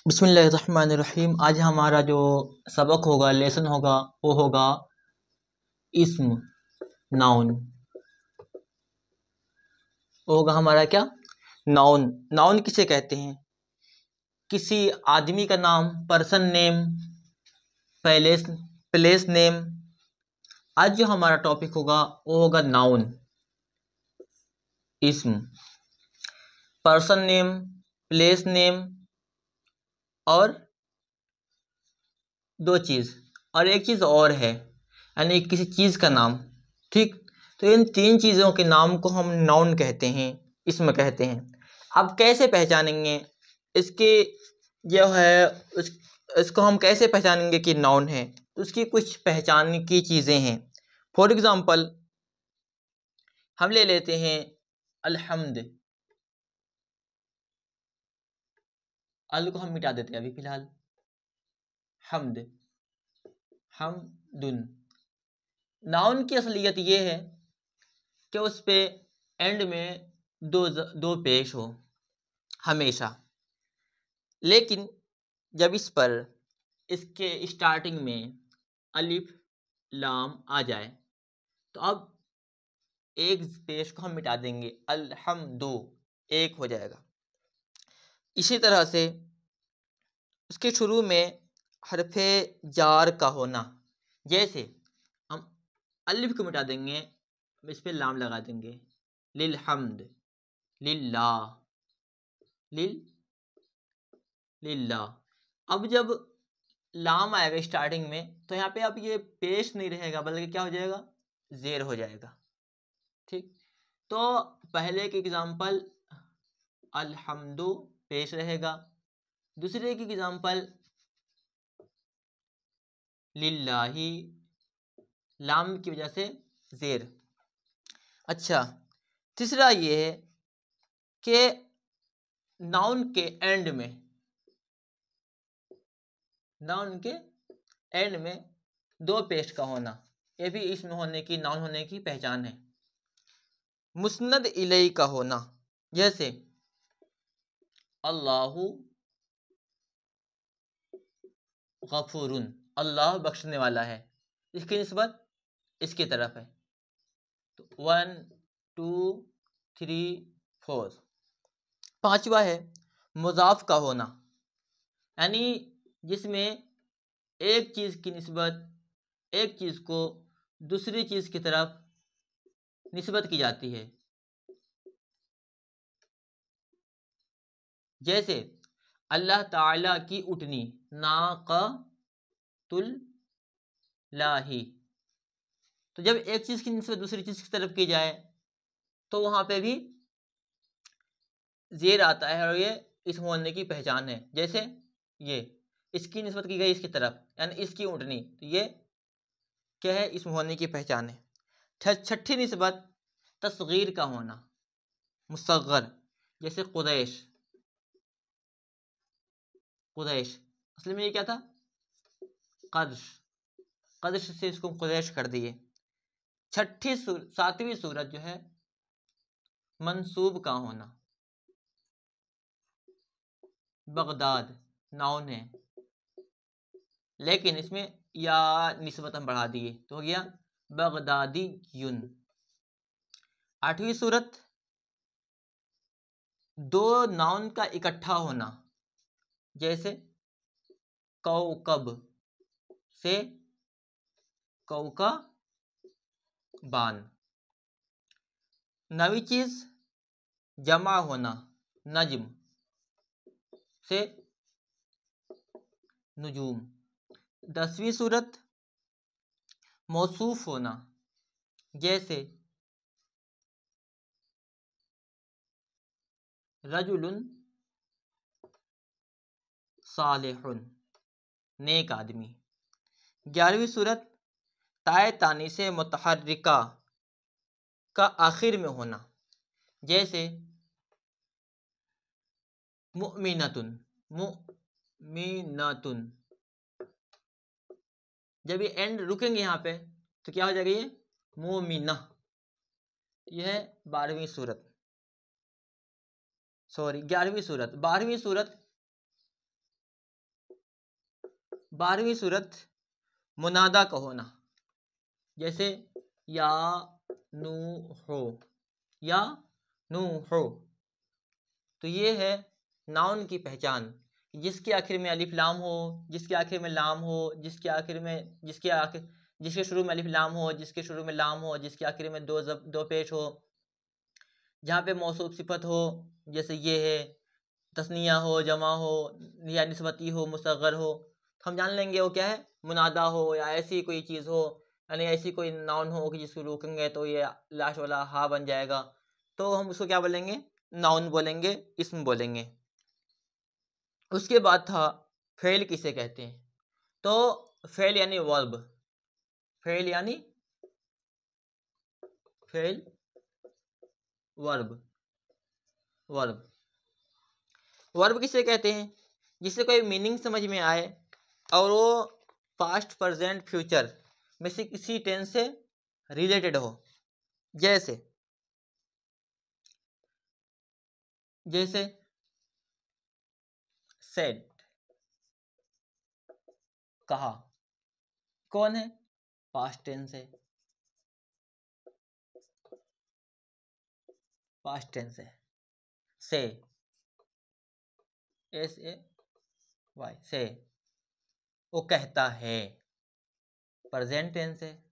बिस्मिल्लाहिर्रहमानिर्रहीम। आज हमारा जो सबक होगा, लेसन होगा, वो होगा इस्म, नाउन। वो होगा हमारा क्या? नाउन। नाउन किसे कहते हैं? किसी आदमी का नाम, person name, place place name. आज जो हमारा टॉपिक होगा वो होगा नाउन, इस्म, पर्सन नेम, प्लेस नेम और दो चीज़, और एक चीज़ और है, यानी किसी चीज़ का नाम। ठीक, तो इन तीन चीज़ों के नाम को हम नाउन कहते हैं, इस्म कहते हैं। अब कैसे पहचानेंगे इसके जो है इसको हम कैसे पहचानेंगे कि नाउन है? तो उसकी कुछ पहचान की चीज़ें हैं। फॉर एग्ज़ाम्पल हम ले लेते हैं अल्हम्द। अल को हम मिटा देते हैं अभी फ़िलहाल। हम्द, हमदुन। नाउन की असलियत ये है कि उस पे एंड में दो पेश हो हमेशा। लेकिन जब इस पर इसके स्टार्टिंग में अलिफ लाम आ जाए तो अब एक पेश को हम मिटा देंगे, अल्हम्दु एक हो जाएगा। इसी तरह से उसके शुरू में हरफे जार का होना, जैसे हम अलिफ को मिटा देंगे, इस पे लाम लगा देंगे, लिल हम्द, लिल्लाह, लिल्लाह। अब जब लाम आएगा स्टार्टिंग में तो यहाँ पे अब ये पेश नहीं रहेगा, बल्कि क्या हो जाएगा? जेर हो जाएगा। ठीक, तो पहले के एग्जाम्पल अल्हम्दु पेश रहेगा, दूसरे की एग्जाम्पल लिल्लाही, लाम की वजह से जेर। अच्छा, तीसरा ये है कि नाउन के एंड में दो पेश का होना, ये भी इसमें होने की, नाउन होने की पहचान है। मुस्नद इलई का होना, जैसे अल्लाहु गफूरुन, अल्लाह बख्शने वाला है, इसकी निस्बत इसकी तरफ है। तो 1 2 3 4। पांचवा है मुजाफ का होना, यानी जिसमें एक चीज़ की निस्बत, एक चीज़ को दूसरी चीज़ की तरफ निस्बत की जाती है। जैसे अल्लाह ताला की उटनी, नाक़तुल लाही। तो जब एक चीज़ की निस्बत दूसरी चीज़ की तरफ की जाए तो वहाँ पे भी ज़ेर आता है, और ये इसम होने की पहचान है। जैसे ये इसकी निस्बत की गई इसकी तरफ, यानी इसकी ऊँटनी, तो ये क्या है? इसम होने की पहचान है। छठी निस्बत तस्गीर का होना, मुसग्गर, जैसे कुरैश। असल में ये क्या था? कदश से इसको कुरैश कर दिए। सातवीं सूरत जो है मंसूब का होना, बगदाद नाउन है, लेकिन इसमें या निस्बत हम बढ़ा दिए तो हो गया बगदादी यून। आठवीं सूरत दो नाउन का इकट्ठा होना, जैसे कौकब से कौकबान। नवी चीज जमा होना, नज्म से नुजूम। 10वीं सूरत मौसूफ होना, जैसे रजुलुन सालिहुन, नेक आदमी। 11वीं सूरत ताए तानी से मुतहर्रिका का आखिर में होना, जैसे मुमिनतुन। जब ये एंड रुकेंगे यहाँ पे तो क्या हो जाएगा? ये मोमिना। यह है 11वीं सूरत, 12वीं सूरत 12वीं सूरत मुनादा का होना, जैसे या नू हो, या नू हो, तो ये है नाउन की पहचान, जिसके आखिर में अलिफ लाम हो, जिसके आखिर में लाम हो, जिसके शुरू में अलिफ लाम हो, जिसके शुरू में लाम हो, जिसके आखिर में दो पेश हो, जहाँ पे मौसूफ सिफत हो, जैसे ये है, तस्निया हो, जमा हो, या निस्बती हो, मुसग्गर हो, तो हम जान लेंगे वो क्या है, मुनादा हो, या ऐसी कोई चीज़ हो, यानी ऐसी कोई नाउन हो कि जिसको रोकेंगे तो ये लाश वाला हा बन जाएगा, तो हम उसको क्या बोलेंगे, नाउन बोलेंगे, इस्म बोलेंगे। उसके बाद था फेल किसे कहते हैं, तो फेल यानी वर्ब, फेल यानी फेल वर्ब, वर्ब वर्ब किसे कहते हैं, जिससे कोई मीनिंग समझ में आए और वो पास्ट प्रेजेंट फ्यूचर में से किसी टेंस से रिलेटेड हो, जैसे जैसे सेड, कहा, कौन है, पास्ट टेंस है, पास्ट टेंस है, से, एस ए वाई, से, वो कहता है, प्रेजेंट टेंस है,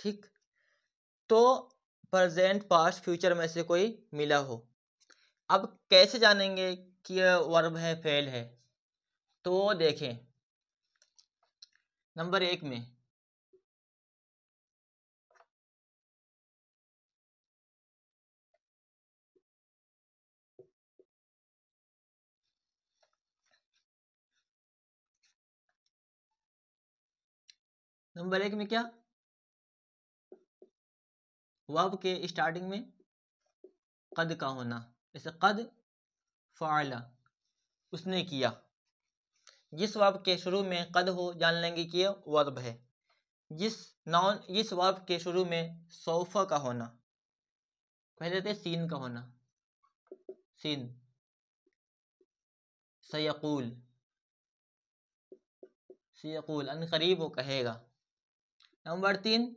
ठीक, तो प्रेजेंट पास्ट फ्यूचर में से कोई मिला हो। अब कैसे जानेंगे कि यह वर्ब है फेल है, तो देखें नंबर 1 में नंबर 1 में क्या, वर्ब के स्टार्टिंग में कद का होना, जैसे कद फ़अला, उसने किया, जिस वर्ब के शुरू में कद हो जान लेंगे कि यह वर्ब है। जिस वर्ब के शुरू में सौफा का होना, पहले थे सीन का होना, सीन, सयकूल, सयकूल अनकरीब वो कहेगा। नंबर 3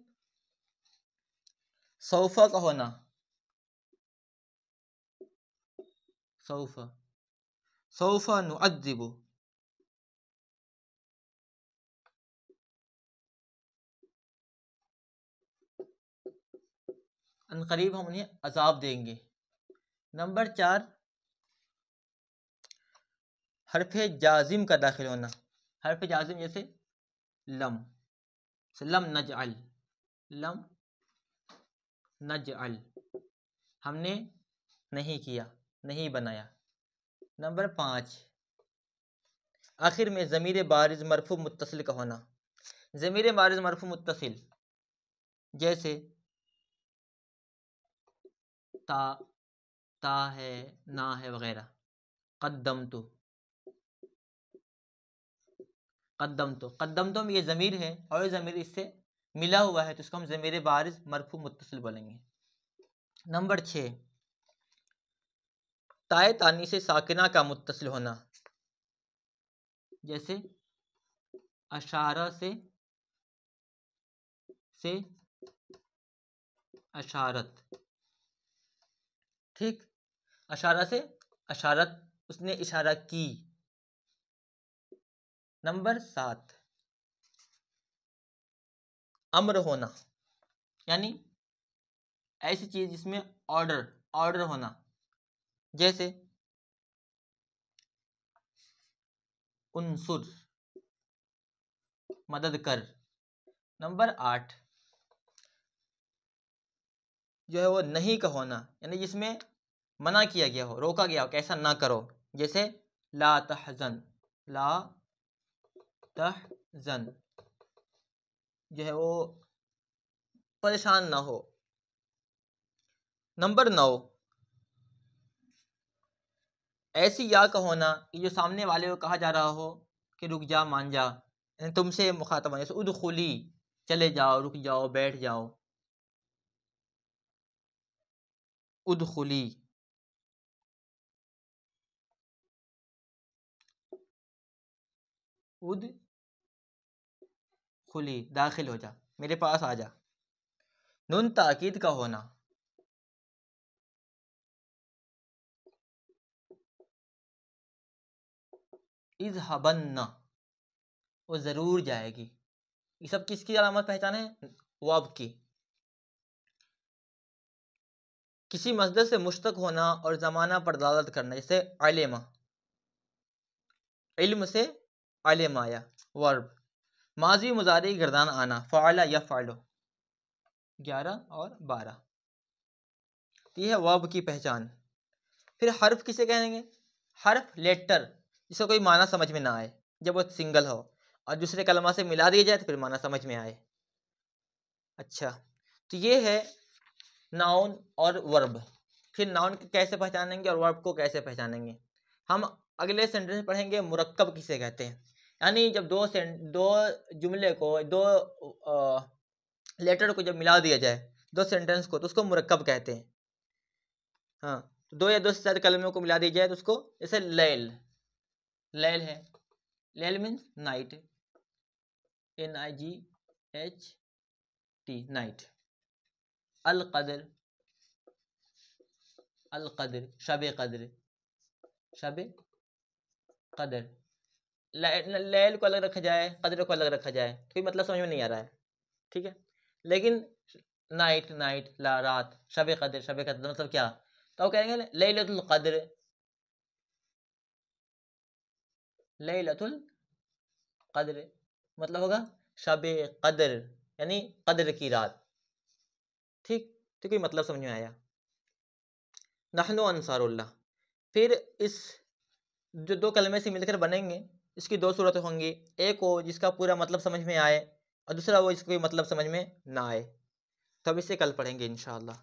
सौफा का होना, सौफा, सौफा नुअद्दिबु, अनकरीब हम उन्हें अजाब देंगे। नंबर 4 हरफ जाजिम का दाखिल होना, हरफ जाजिम जैसे लम, लम नजअल, लम नजअल, हमने नहीं किया, नहीं बनाया। नंबर 5 आखिर में ज़मीर बारिज मरफू मुत्तसिल का होना, ज़मीर बारिज मरफू मुत्तसिल जैसे ता, ता है, ना है वगैरह। कद्दम तो ये ज़मीर है और ये ज़मीर इससे मिला हुआ है, तो इसको हम ज़मीर बारिज मरफू मुत्तसिल बोलेंगे। नंबर 6 ताए तानी से साकिना का मुत्तसिल होना, जैसे अशारा से अशारत, ठीक, अशारा से अशारत, उसने इशारा की। नंबर 7 अम्र होना, यानी ऐसी चीज जिसमें ऑर्डर ऑर्डर होना, जैसे उनसुर, मदद कर। नंबर 8 जो है वो नहीं का होना, यानी जिसमें मना किया गया हो, रोका गया हो कि ऐसा ना करो, जैसे ला तहजन, ला तहजन, जो है वो परेशान ना हो। नंबर 9 ऐसी या का होना कि जो सामने वाले को कहा जा रहा हो कि रुक जा, मान जा, यानी तुमसे मुखातब, जैसे उदखुली, चले जाओ, रुक जाओ, बैठ जाओ, उदखुली। उद खुली, दाखिल हो जा, मेरे पास आ जा। नून ताकीद का होना, इज़हबन्ना, वो ज़रूर जाएगी। ये सब किसकी अलामत पहचान है? वाव की। किसी मस्दर से मुश्तक होना और ज़माना पर दलालत करना, जैसे अलिमा, इल्म से अलिम आया, वर्ब। माजी मुजारी गर्दान आना, फ़अला यफ़अलु, 11 और 12। ये है वर्ब की पहचान। फिर हर्फ किसे कहेंगे? हर्फ लेटर, जिसका कोई माना समझ में ना आए, जब वो सिंगल हो और दूसरे कलमा से मिला दिया जाए तो फिर माना समझ में आए। अच्छा, तो ये है नाउन और वर्ब। फिर नाउन को कैसे पहचानेंगे और वर्ब को कैसे पहचानेंगे? हम अगले सेंटेंस में पढ़ेंगे मुरक्कब किसे कहते हैं। यानी जब दो जुमले को, दो लेटर को जब मिला दिया जाए, दो सेंटेंस को, तो उसको मुरक्कब कहते हैं। हाँ, तो दो या दो से ज्यादा कलमों को मिला दी जाए तो उसको, जैसे लैल, लैल है, लैल मीन्स नाइट, NIGHT, नाइट। अल कदर, अल कदर, शब कदर, शब कदर। लैल को अलग रखा जाए, कदर को अलग रखा जाए, कोई मतलब समझ में नहीं आ रहा है, ठीक है। लेकिन नाइट, नाइट, ला, रात, शब कदर, शब कदर मतलब क्या? तो कहेंगे लैलतुल कदर, लैलतुल कदर मतलब होगा शब कदर, यानी कदर की रात, ठीक। तो कोई मतलब समझ में आया? नहनु अंसारुल्लाह। फिर इस जो दो कलमे से मिलकर बनेंगे, इसकी दो सूरतें होंगी। एक वो जिसका पूरा मतलब समझ में आए और दूसरा वो जिसका कोई मतलब समझ में ना आए। तो अब इसे कल पढ़ेंगे इंशाअल्लाह।